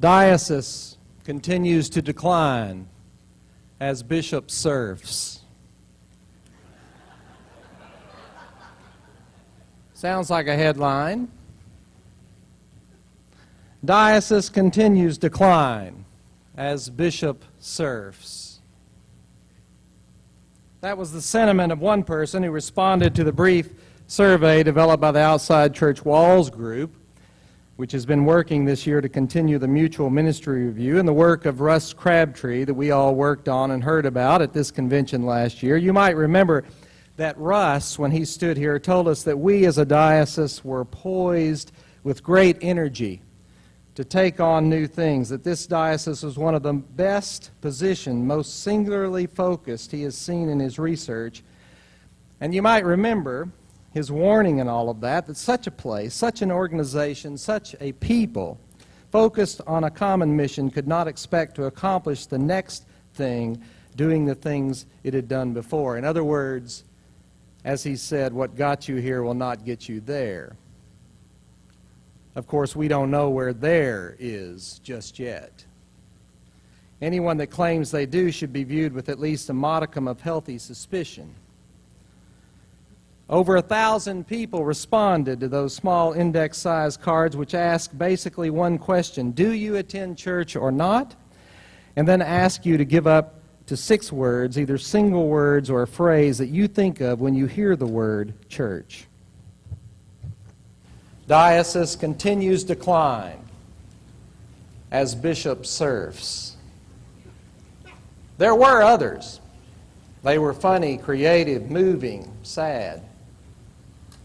Diocese continues to decline as bishop serves. Sounds like a headline. Diocese continues decline as bishop serves. That was the sentiment of one person who responded to the brief survey developed by the Outside Church Walls group, which has been working this year to continue the mutual ministry review and the work of Russ Crabtree that we all worked on and heard about at this convention last year. You might remember that Russ, when he stood here, told us that we as a diocese were poised with great energy to take on new things, that this diocese was one of the best positioned, most singularly focused he has seen in his research. And you might remember his warning in all of that, that such a place, such an organization, such a people focused on a common mission could not expect to accomplish the next thing doing the things it had done before. In other words, as he said, what got you here will not get you there. Of course, we don't know where there is just yet. Anyone that claims they do should be viewed with at least a modicum of healthy suspicion. Over 1,000 people responded to those small index-sized cards which ask basically one question: do you attend church or not? And then ask you to give up to 6 words, either single words or a phrase that you think of when you hear the word church. Diocese continues decline as bishop serves. There were others. They were funny, creative, moving, sad.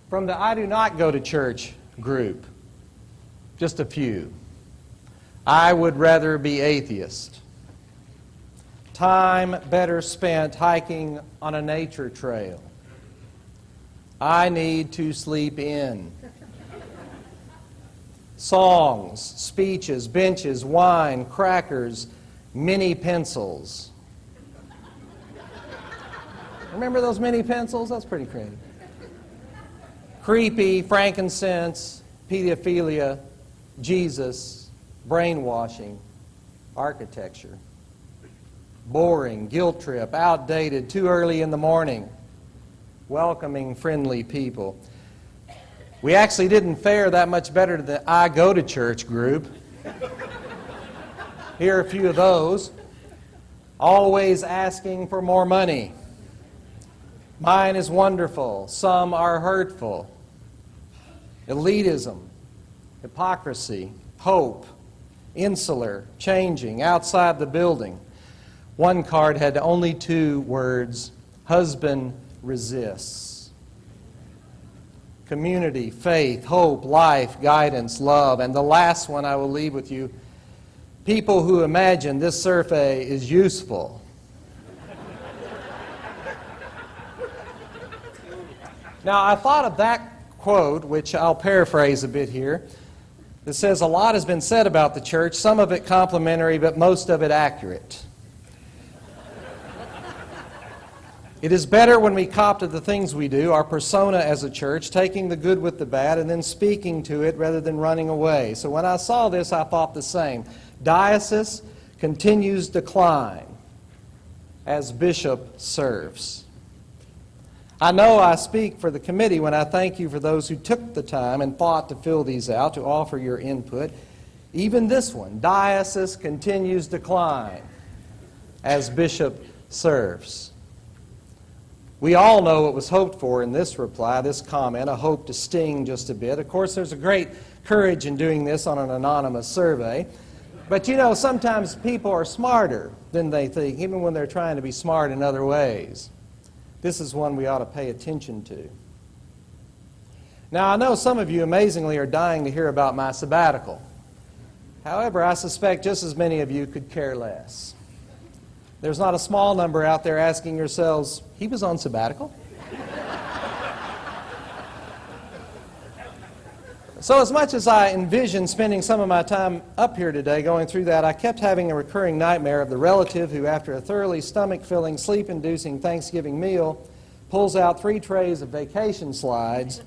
From the I do not go to church group, just a few. I would rather be atheist. Time better spent hiking on a nature trail. I need to sleep in. Songs, speeches, benches, wine, crackers, mini pencils. Remember those mini pencils? That's pretty creative. Creepy, frankincense, pedophilia, Jesus, brainwashing, architecture. Boring, guilt trip, outdated, too early in the morning. Welcoming, friendly people. We actually didn't fare that much better than the I go to church group. Here are a few of those. Always asking for more money. Mine is wonderful. Some are hurtful. Elitism, hypocrisy, hope, insular, changing, outside the building. One card had only 2 words: husband resists. Community, faith, hope, life, guidance, love. And the last one I will leave with you: people who imagine this survey is useful. Now, I thought of that quote, which I'll paraphrase a bit here, that says, a lot has been said about the church, some of it complimentary, but most of it accurate. It is better when we cop to the things we do, our persona as a church, taking the good with the bad and then speaking to it rather than running away. So when I saw this, I thought the same. Diocese continues decline as bishop serves. I know I speak for the committee when I thank you for those who took the time and fought to fill these out, to offer your input. Even this one, diocese continues decline as bishop serves. We all know what was hoped for in this reply, this comment, a hope to sting just a bit. Of course, there's a great courage in doing this on an anonymous survey. But you know, sometimes people are smarter than they think, even when they're trying to be smart in other ways. This is one we ought to pay attention to. Now, I know some of you amazingly are dying to hear about my sabbatical. However, I suspect just as many of you could care less. There's not a small number out there asking yourselves, he was on sabbatical? So as much as I envisioned spending some of my time up here today going through that, I kept having a recurring nightmare of the relative who, after a thoroughly stomach-filling, sleep-inducing Thanksgiving meal, pulls out 3 trays of vacation slides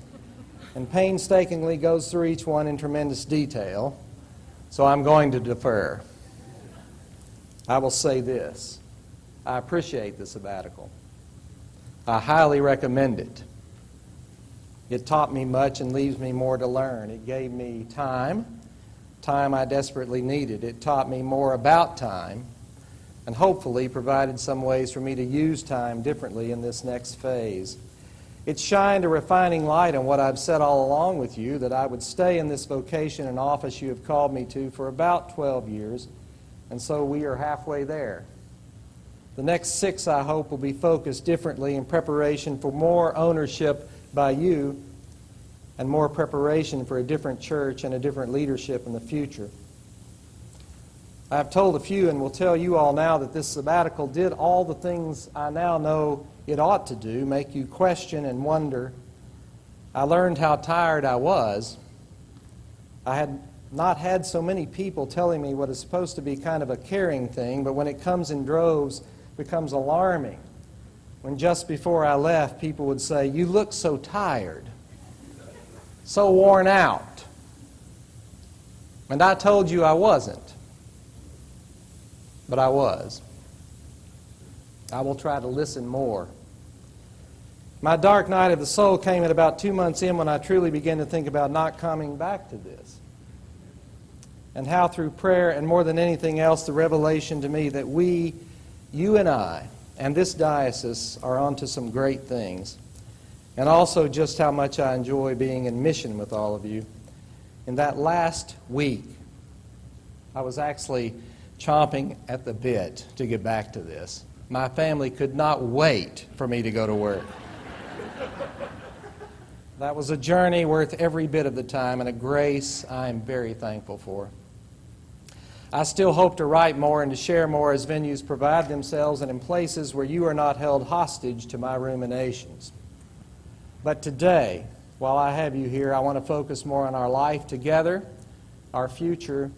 and painstakingly goes through each one in tremendous detail, So I'm going to defer. I will say this. I appreciate the sabbatical. I highly recommend it. It taught me much and leaves me more to learn. It gave me time I desperately needed. It taught me more about time and hopefully provided some ways for me to use time differently in this next phase. It shined a refining light on what I've said all along with you, that I would stay in this vocation and office you have called me to for about 12 years, and so we are halfway there. The next 6, I hope, will be focused differently in preparation for more ownership by you and more preparation for a different church and a different leadership in the future. I've told a few and will tell you all now that this sabbatical did all the things I now know it ought to do, make you question and wonder. I learned how tired I was. I had not had so many people telling me what is supposed to be kind of a caring thing, but when it comes in droves, it becomes alarming. When just before I left, people would say, "You look so tired, so worn out." And I told you I wasn't. But I was. I will try to listen more. My dark night of the soul came at about 2 months in when I truly began to think about not coming back to this. And how through prayer and more than anything else, the revelation to me that we, you and I, and this diocese are onto some great things. And also just how much I enjoy being in mission with all of you. In that last week, I was actually chomping at the bit to get back to this. My family could not wait for me to go to work. That was a journey worth every bit of the time and a grace I am very thankful for. I still hope to write more and to share more as venues provide themselves and in places where you are not held hostage to my ruminations. But today, while I have you here, I want to focus more on our life together, our future,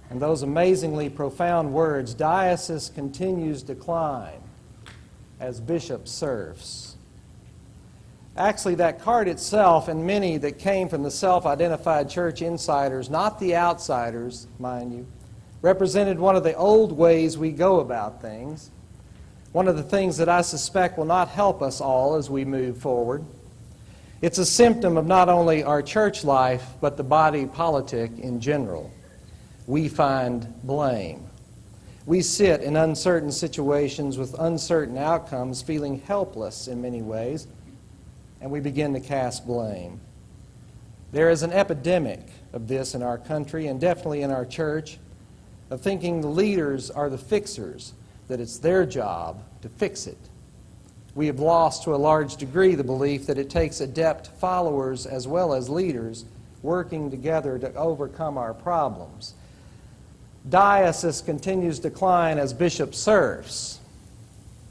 and those amazingly profound words, "Diocese continues decline as bishop serfs." Actually, that card itself and many that came from the self-identified church insiders, not the outsiders, mind you, represented one of the old ways we go about things, one of the things that I suspect will not help us all as we move forward. It's a symptom of not only our church life, but the body politic in general. We find blame. We sit in uncertain situations with uncertain outcomes, feeling helpless in many ways, and we begin to cast blame. There is an epidemic of this in our country and definitely in our church, of thinking the leaders are the fixers, that it's their job to fix it. We have lost to a large degree the belief that it takes adept followers as well as leaders working together to overcome our problems. Diocese continues to decline as bishop serfs.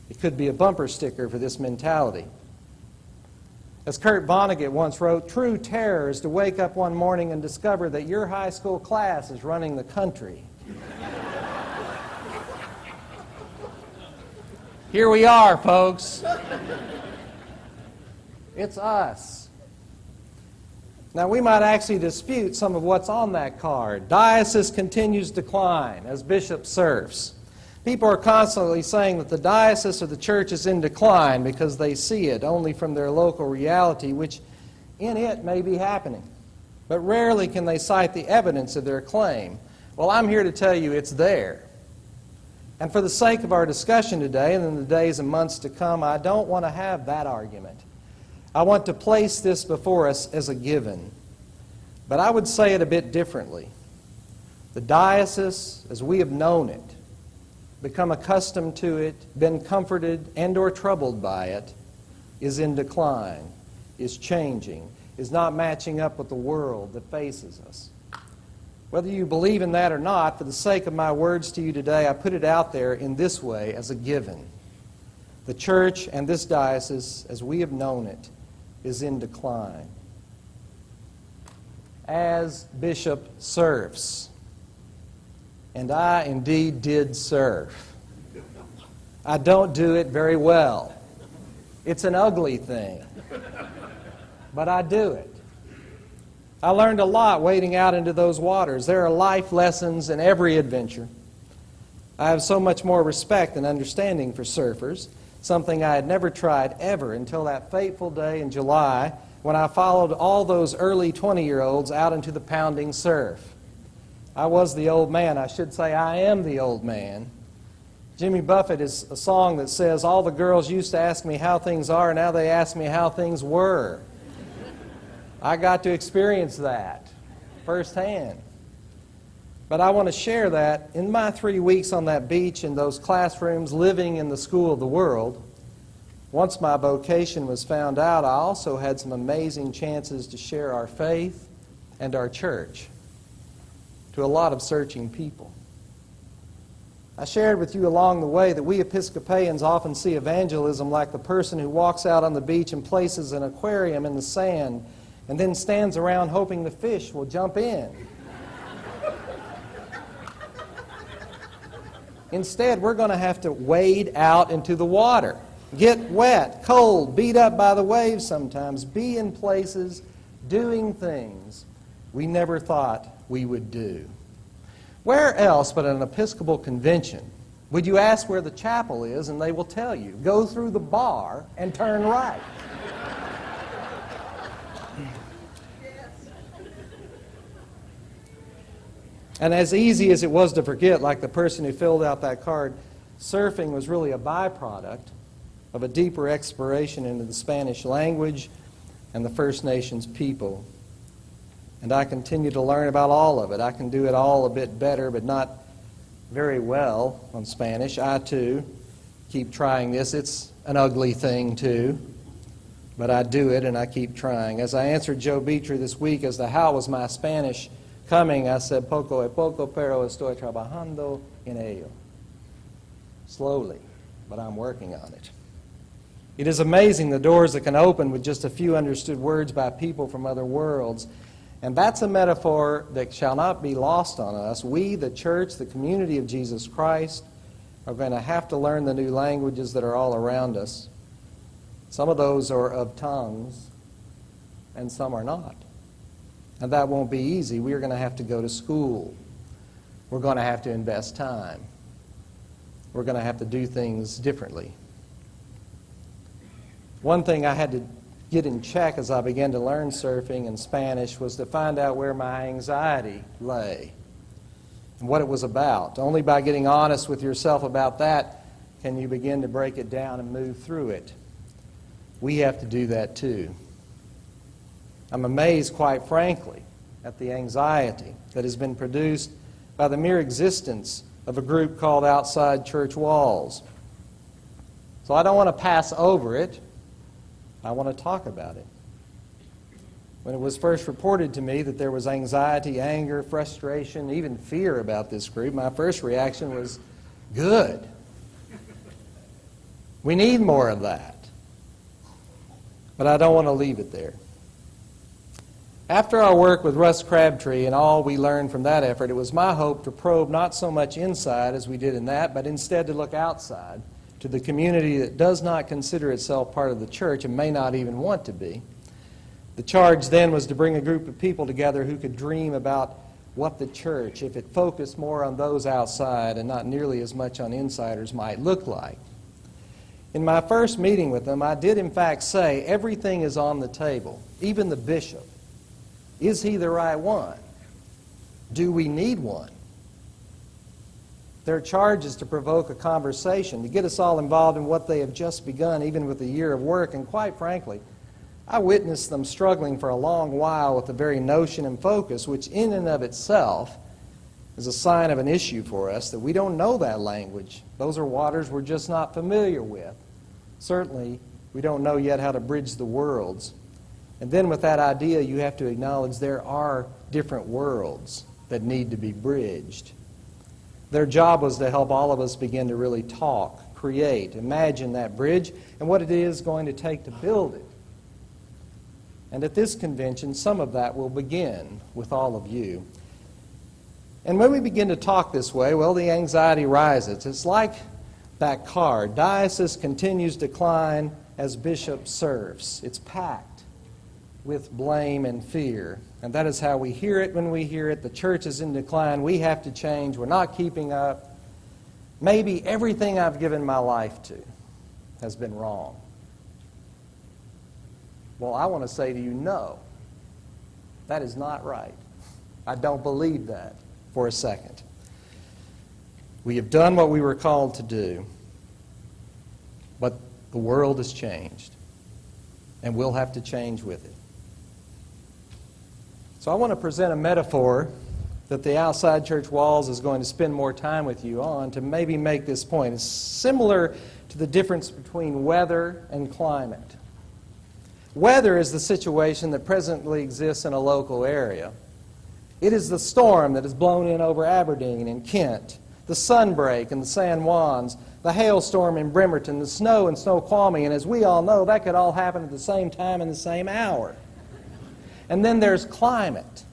It could be a bumper sticker for this mentality. As Kurt Vonnegut once wrote, "True terror is to wake up one morning and discover that your high school class is running the country." Here we are, folks. It's us. Now, we might actually dispute some of what's on that card. Diocese continues decline as bishop serfs. People are constantly saying that the diocese or the church is in decline because they see it only from their local reality, which in it may be happening. But rarely can they cite the evidence of their claim. Well, I'm here to tell you it's there. And for the sake of our discussion today and in the days and months to come, I don't want to have that argument. I want to place this before us as a given. But I would say it a bit differently. The diocese, as we have known it, become accustomed to it, been comforted and or troubled by it, is in decline, is changing, is not matching up with the world that faces us. Whether you believe in that or not, for the sake of my words to you today, I put it out there in this way as a given. The church and this diocese, as we have known it, is in decline. As bishop serfs, and I indeed did serve. I don't do it very well. It's an ugly thing, but I do it. I learned a lot wading out into those waters. There are life lessons in every adventure. I have so much more respect and understanding for surfers, something I had never tried ever until that fateful day in July when I followed all those early 20-year-olds out into the pounding surf. I was the old man. I should say I am the old man. Jimmy Buffett is a song that says, all the girls used to ask me how things are, now they ask me how things were. I got to experience that firsthand. But I want to share that in my 3 weeks on that beach in those classrooms living in the school of the world. Once my vocation was found out, I also had some amazing chances to share our faith and our church to a lot of searching people. I shared with you along the way that we Episcopalians often see evangelism like the person who walks out on the beach and places an aquarium in the sand and then stands around hoping the fish will jump in. Instead, we're going to have to wade out into the water, get wet, cold, beat up by the waves sometimes, be in places doing things we never thought we would do. Where else but at an Episcopal convention would you ask where the chapel is and they will tell you, go through the bar and turn right? And as easy as it was to forget, like the person who filled out that card, surfing was really a byproduct of a deeper exploration into the Spanish language and the First Nations people. And I continue to learn about all of it. I can do it all a bit better, but not very well on Spanish. I, too, keep trying this. It's an ugly thing, too. But I do it, and I keep trying. As I answered Joe Beecher this week as to how was my Spanish coming, I said, poco a poco, pero estoy trabajando en ello. Slowly, but I'm working on it. It is amazing the doors that can open with just a few understood words by people from other worlds. And that's a metaphor that shall not be lost on us. We, the church, the community of Jesus Christ, are going to have to learn the new languages that are all around us. Some of those are of tongues, and some are not. And that won't be easy. We're going to have to go to school. We're going to have to invest time. We're going to have to do things differently. One thing I had to get in check as I began to learn surfing and Spanish was to find out where my anxiety lay and what it was about. Only by getting honest with yourself about that can you begin to break it down and move through it. We have to do that too. I'm amazed, quite frankly, at the anxiety that has been produced by the mere existence of a group called Outside Church Walls. So I don't want to pass over it. I want to talk about it. When it was first reported to me that there was anxiety, anger, frustration, even fear about this group, my first reaction was, good. We need more of that. But I don't want to leave it there. After our work with Russ Crabtree and all we learned from that effort, it was my hope to probe not so much inside as we did in that, but instead to look outside to the community that does not consider itself part of the church and may not even want to be. The charge then was to bring a group of people together who could dream about what the church, if it focused more on those outside and not nearly as much on insiders, might look like. In my first meeting with them, I did in fact say everything is on the table, even the bishop. Is he the right one? Do we need one? Their charge is to provoke a conversation, to get us all involved in what they have just begun, even with a year of work. And quite frankly, I witnessed them struggling for a long while with the very notion and focus, which in and of itself is a sign of an issue for us, that we don't know that language. Those are waters we're just not familiar with. Certainly, we don't know yet how to bridge the worlds. And then with that idea, you have to acknowledge there are different worlds that need to be bridged. Their job was to help all of us begin to really talk, create, imagine that bridge and what it is going to take to build it. And at this convention, some of that will begin with all of you. And when we begin to talk this way, well, the anxiety rises. It's like that car. Diocese continues to decline as bishop serves. It's packed. with blame and fear. And that is how we hear it when we hear it. The church is in decline. We have to change. We're not keeping up. Maybe everything I've given my life to has been wrong. Well, I want to say to you, no. That is not right. I don't believe that for a second. We have done what we were called to do, but the world has changed, and we'll have to change with it. So I want to present a metaphor that the outside church walls is going to spend more time with you on to maybe make this point. It's similar to the difference between weather and climate. Weather is the situation that presently exists in a local area. It is the storm that has blown in over Aberdeen and Kent, the sunbreak in the San Juans, the hailstorm in Bremerton, the snow in Snoqualmie, and as we all know, that could all happen at the same time in the same hour. And then there's climate,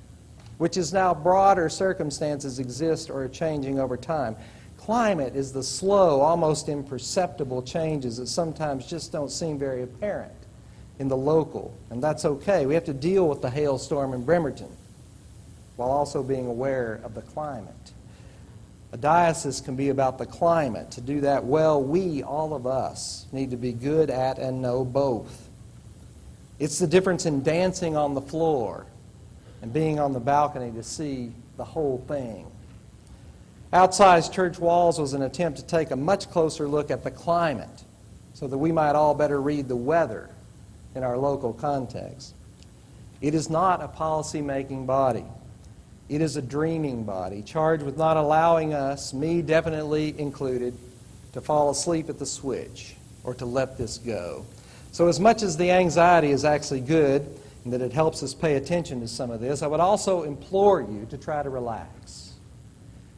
which is now broader circumstances exist or are changing over time. Climate is the slow, almost imperceptible changes that sometimes just don't seem very apparent in the local, and that's okay. We have to deal with the hailstorm in Bremerton while also being aware of the climate. A diocese can be about the climate. To do that well, we, all of us, need to be good at and know both. It's the difference in dancing on the floor and being on the balcony to see the whole thing. Outside church walls was an attempt to take a much closer look at the climate so that we might all better read the weather in our local context. It is not a policy-making body. It is a dreaming body, charged with not allowing us, me definitely included, to fall asleep at the switch or to let this go. So as much as the anxiety is actually good and that it helps us pay attention to some of this, I would also implore you to try to relax.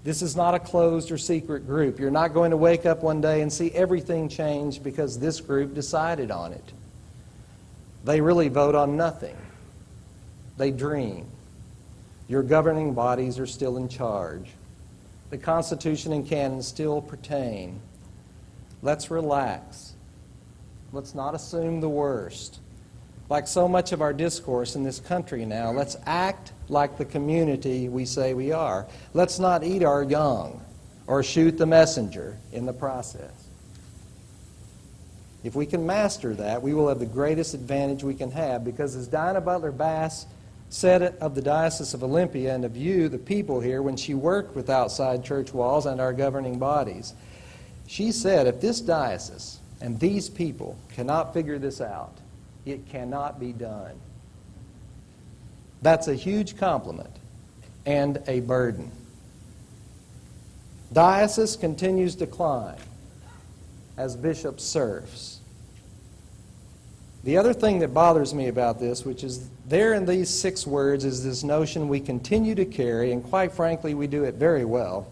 This is not a closed or secret group. You're not going to wake up one day and see everything change because this group decided on it. They really vote on nothing. They dream. Your governing bodies are still in charge. The Constitution and canons still pertain. Let's relax. Let's not assume the worst. Like so much of our discourse in this country now, let's act like the community we say we are. Let's not eat our young or shoot the messenger in the process. If we can master that, we will have the greatest advantage we can have, because as Dinah Butler Bass said it of the Diocese of Olympia and of you, the people here, when she worked with outside church walls and our governing bodies, she said, if this diocese and these people cannot figure this out, it cannot be done. That's a huge compliment and a burden. Diocese continues to climb as bishop serfs. The other thing that bothers me about this, which is there in these 6 words, is this notion we continue to carry, and quite frankly, we do it very well.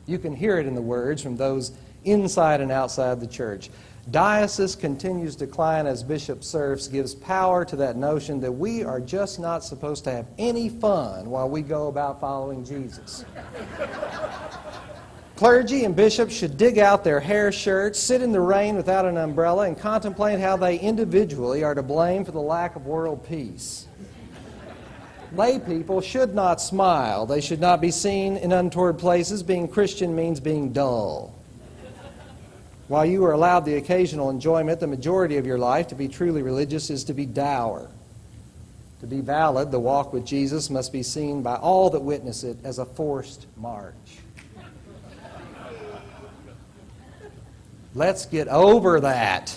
You can hear it in the words from those inside and outside the church. Diocese continues to decline as bishop serfs gives power to that notion that we are just not supposed to have any fun while we go about following Jesus. Clergy and bishops should dig out their hair shirts, sit in the rain without an umbrella, and contemplate how they individually are to blame for the lack of world peace. Lay people should not smile. They should not be seen in untoward places. Being Christian means being dull. While you are allowed the occasional enjoyment, the majority of your life to be truly religious is to be dour. To be valid, the walk with Jesus must be seen by all that witness it as a forced march. Let's get over that.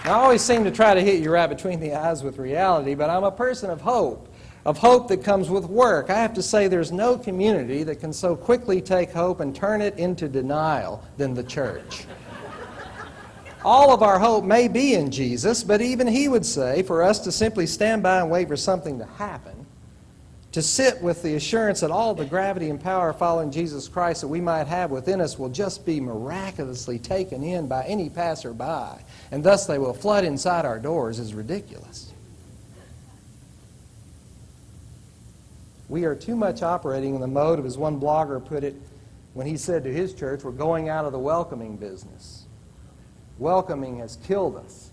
Now, I always seem to try to hit you right between the eyes with reality, but I'm a person of hope that comes with work. I have to say there's no community that can so quickly take hope and turn it into denial than the church. All of our hope may be in Jesus, but even he would say for us to simply stand by and wait for something to happen, to sit with the assurance that all the gravity and power following Jesus Christ that we might have within us will just be miraculously taken in by any passerby, and thus they will flood inside our doors, is ridiculous. We are too much operating in the mode of, as one blogger put it, when he said to his church, we're going out of the welcoming business. Welcoming has killed us.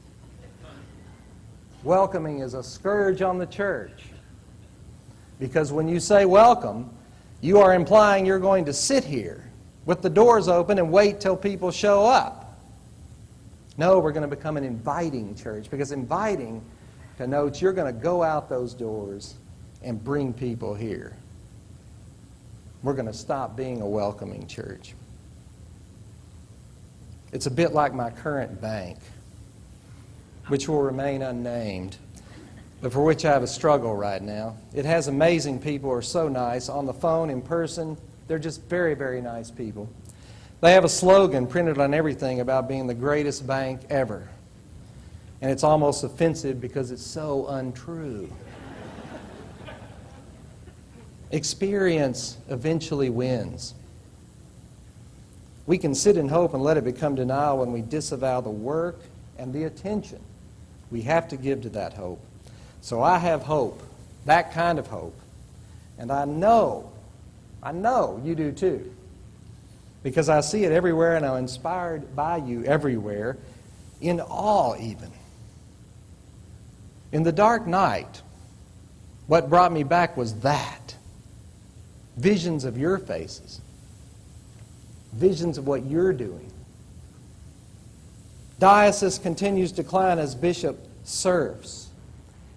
Welcoming is a scourge on the church. Because when you say welcome, you are implying you're going to sit here with the doors open and wait till people show up. No, we're going to become an inviting church, because inviting connotes you're going to go out those doors and bring people here. We're going to stop being a welcoming church. It's a bit like my current bank, which will remain unnamed, but for which I have a struggle right now. It has amazing people who are so nice on the phone, in person. They're just very, very nice people. They have a slogan printed on everything about being the greatest bank ever. And it's almost offensive because it's so untrue. Experience eventually wins. We can sit in hope and let it become denial when we disavow the work and the attention we have to give to that hope. So I have hope, that kind of hope. And I know you do too. Because I see it everywhere, and I'm inspired by you everywhere, in awe even. In the dark night, what brought me back was that. Visions of your faces. Visions of what you're doing. Diocese continues to decline as Bishop serfs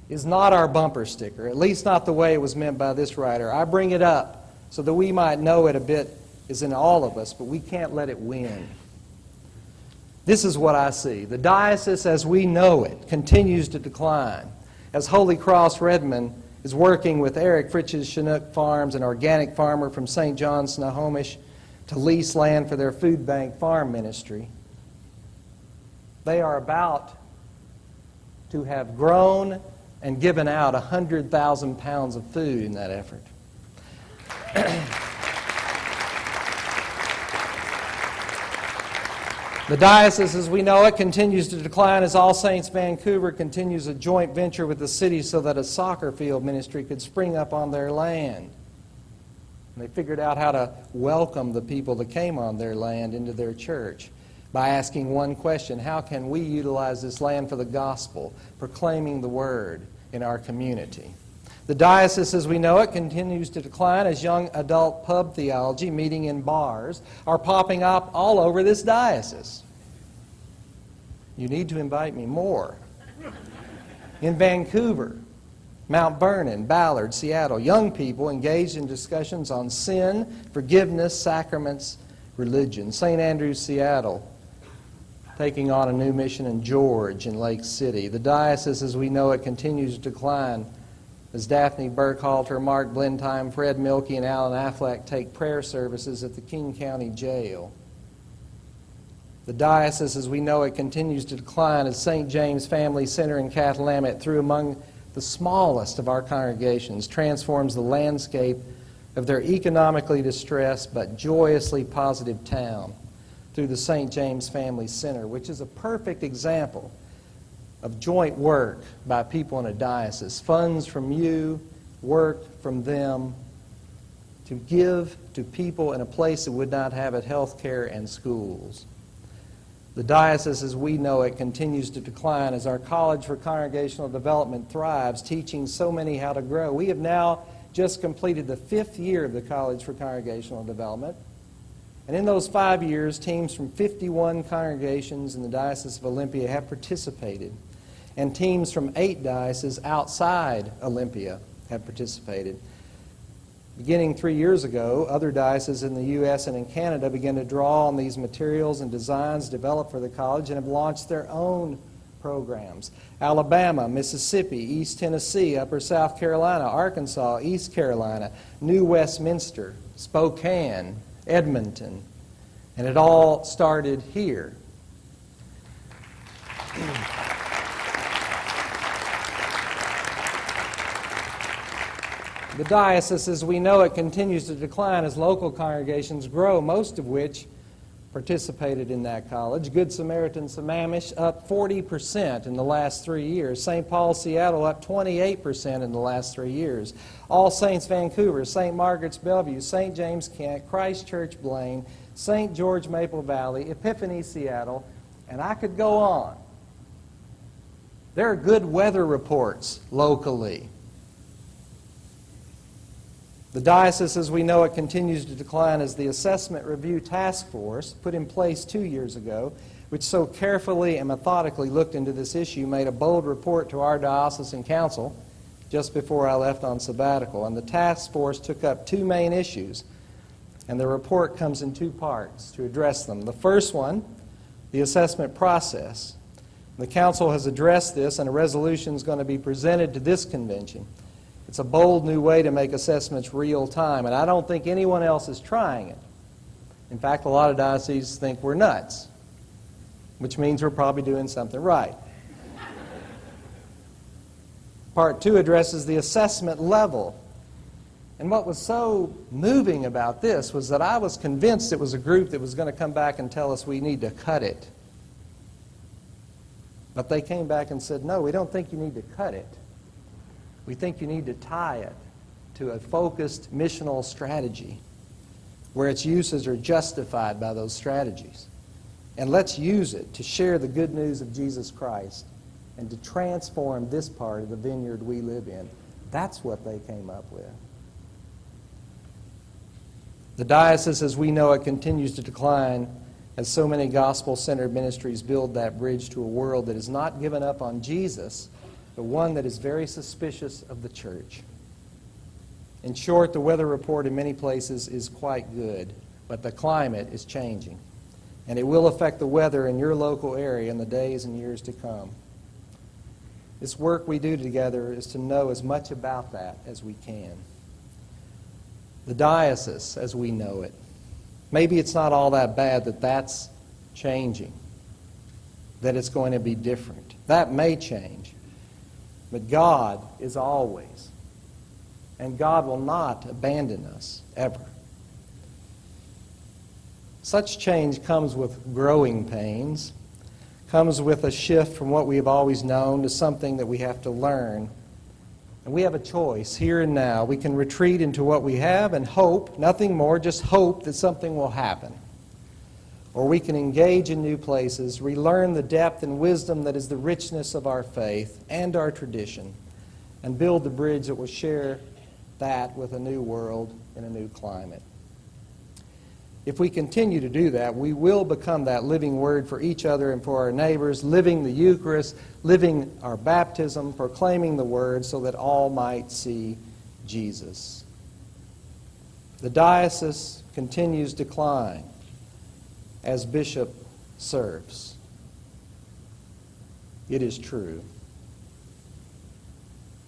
is not our bumper sticker, at least not the way it was meant by this writer. I bring it up so that we might know it a bit is in all of us, but we can't let it win. This is what I see. The diocese as we know it continues to decline. As Holy Cross Redmond is working with Eric Fritch's Chinook Farms, an organic farmer from St. John's, Snohomish, to lease land for their food bank farm ministry. They are about to have grown and given out 100,000 pounds of food in that effort. The diocese, as we know it, continues to decline as All Saints Vancouver continues a joint venture with the city so that a soccer field ministry could spring up on their land. And they figured out how to welcome the people that came on their land into their church by asking one question: how can we utilize this land for the gospel, proclaiming the word in our community? The diocese, as we know it, continues to decline as young adult pub theology, meeting in bars, are popping up all over this diocese. You need to invite me more. In Vancouver, Mount Vernon, Ballard, Seattle, young people engaged in discussions on sin, forgiveness, sacraments, religion. St. Andrews, Seattle, taking on a new mission in George in Lake City. The diocese, as we know it, continues to decline as Daphne Burkhalter, Mark Blindheim, Fred Milkey, and Alan Affleck take prayer services at the King County Jail. The diocese, as we know it, continues to decline as St. James Family Center in Catalamet, through among the smallest of our congregations, transforms the landscape of their economically distressed but joyously positive town through the St. James Family Center, which is a perfect example of joint work by people in a diocese. Funds from you, work from them, to give to people in a place that would not have it, health care and schools. The diocese, as we know it, continues to decline as our College for Congregational Development thrives, teaching so many how to grow. We have now just completed the 5th year of the College for Congregational Development. And in those 5 years, teams from 51 congregations in the Diocese of Olympia have participated. And teams from 8 dioceses outside Olympia have participated. Beginning 3 years ago, other dioceses in the U.S. and in Canada began to draw on these materials and designs developed for the college and have launched their own programs. Alabama, Mississippi, East Tennessee, Upper South Carolina, Arkansas, East Carolina, New Westminster, Spokane, Edmonton, and it all started here. The diocese, as we know it, continues to decline as local congregations grow, most of which participated in that college. Good Samaritan Sammamish up 40% in the last 3 years. St. Paul Seattle up 28% in the last 3 years. All Saints Vancouver, St. Margaret's Bellevue, St. James Kent, Christ Church Blaine, St. George Maple Valley, Epiphany Seattle, and I could go on. There are good weather reports locally. The diocese, as we know it, continues to decline as the Assessment Review Task Force, put in place 2 years ago, which so carefully and methodically looked into this issue, made a bold report to our diocesan council just before I left on sabbatical. And the task force took up 2 main issues, and the report comes in 2 parts to address them. The first one, the assessment process. The council has addressed this, and a resolution is going to be presented to this convention. It's a bold new way to make assessments real time, and I don't think anyone else is trying it. In fact, a lot of dioceses think we're nuts, which means we're probably doing something right. Part 2 addresses the assessment level. And what was so moving about this was that I was convinced it was a group that was going to come back and tell us we need to cut it. But they came back and said, no, we don't think you need to cut it. We think you need to tie it to a focused missional strategy where its uses are justified by those strategies. And let's use it to share the good news of Jesus Christ and to transform this part of the vineyard we live in. That's what they came up with. The diocese, as we know it, continues to decline as so many gospel-centered ministries build that bridge to a world that has not given up on Jesus, but one that is very suspicious of the church. In short, the weather report in many places is quite good, but the climate is changing, and it will affect the weather in your local area in the days and years to come. This work we do together is to know as much about that as we can. The diocese, as we know it, maybe it's not all that bad that that's changing, that it's going to be different. That may change. But God is always, and God will not abandon us, ever. Such change comes with growing pains, comes with a shift from what we have always known to something that we have to learn. And we have a choice here and now. We can retreat into what we have and hope, nothing more, just hope that something will happen. Or we can engage in new places, relearn the depth and wisdom that is the richness of our faith and our tradition, and build the bridge that will share that with a new world in a new climate. If we continue to do that, we will become that living word for each other and for our neighbors, living the Eucharist, living our baptism, proclaiming the word so that all might see Jesus. The diocese continues decline as bishop serves. It is true.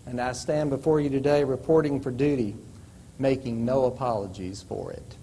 And I stand before you today reporting for duty, making no apologies for it.